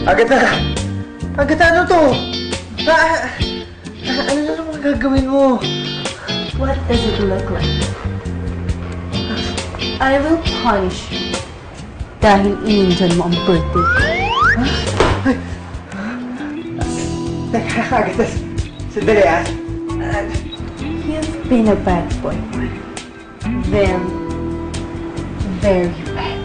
Agatha! Agatha, ano to? Ano na naman gagawin mo? What does it look like? I will punish you dahil inindyan mo ang birthday ko. Teka, Agatha. Sandali, ah. You've been a bad boy. Very, very bad.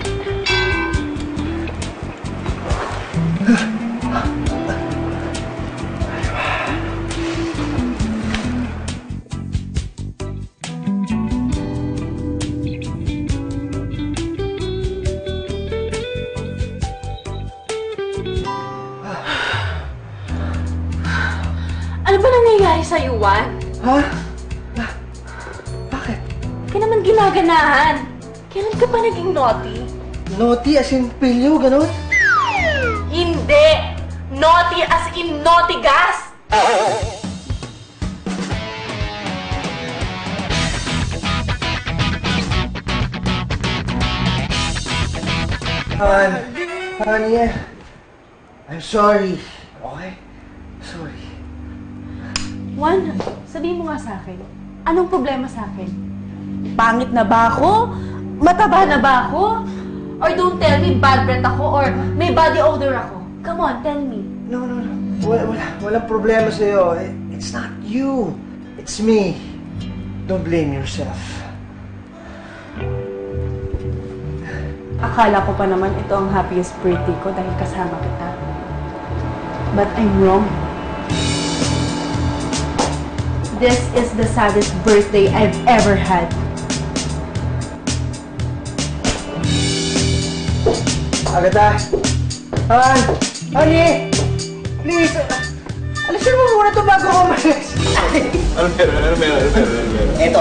Ano ba nangyayari sa'yo, Juan? Ha? Bakit? Ka naman ginaganahan. Kailan ka pa naging naughty? Naughty as in pilyo, ganon? Hindi! Naughty as in naughty gas! Honey, I'm sorry. Okay? Sorry. Juan, sabihin mo nga sa akin, anong problema sa akin? Pangit na ba ako? Mataba na ba ako? Or don't tell me bad breath ako or may body odor ako. Come on, tell me. No. Walang problema sa'yo. It's not you. It's me. Don't blame yourself. Akala ko pa naman ito ang happiest birthday ko dahil kasama kita. But I'm wrong. This is the saddest birthday I've ever had. Agatha! Honey! Please! Alisin mo muna ito bago ako umalis. Ano meron? Eto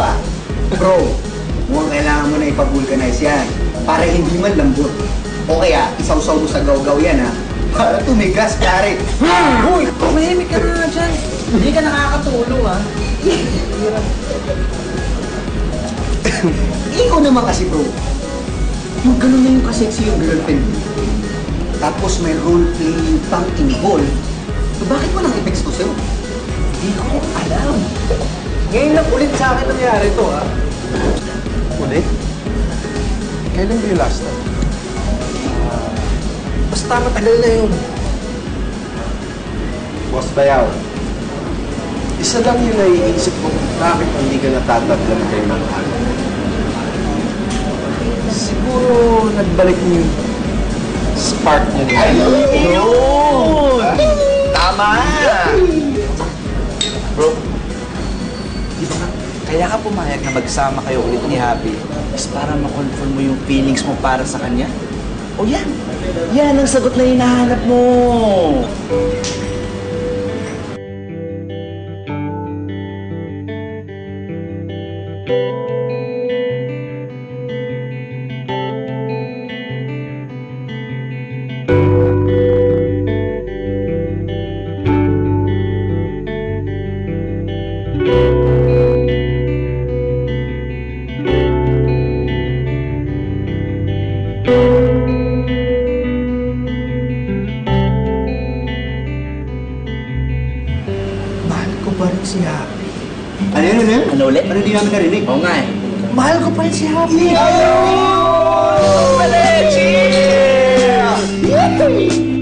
bro, mukhang kailangan mo na ipag-vulcanize yan para hindi man lambot. O kaya, isaw-saw mo sa gaw-gaw yan para tumigas, pare. Uy! Mahimik ka na dyan. Hindi ka nakakatulong Ikaw naman kasi bro, yung gano'n na yung kasexy yung girlfriend mo. Tapos may role-playing pang involved. So bakit mo nang i-text ko sa'yo? Hindi ko alam. Ngayon lang ulit sa akin nangyari ito, Ulit? Kailan ba yung last time? Basta matagal na yun. Boss Bayaw, isa lang yung naiisip ko kung bakit hindi ka natatablan kay Manghal. Siguro nagbalik niyo yung spark niya. Ayun! Tama! Bro, di ba kaya ka pumayag na magsama kayo ulit ni Happy is para ma-confirm mo yung feelings mo para sa kanya? O yan! Yan ang sagot na hinahanap mo! Mahal ko pa rin si Happy. Ano yun? Ano ulit? Ano di namin narinig? Oo nga eh. Mahal ko pa rin si Happy! Cheers!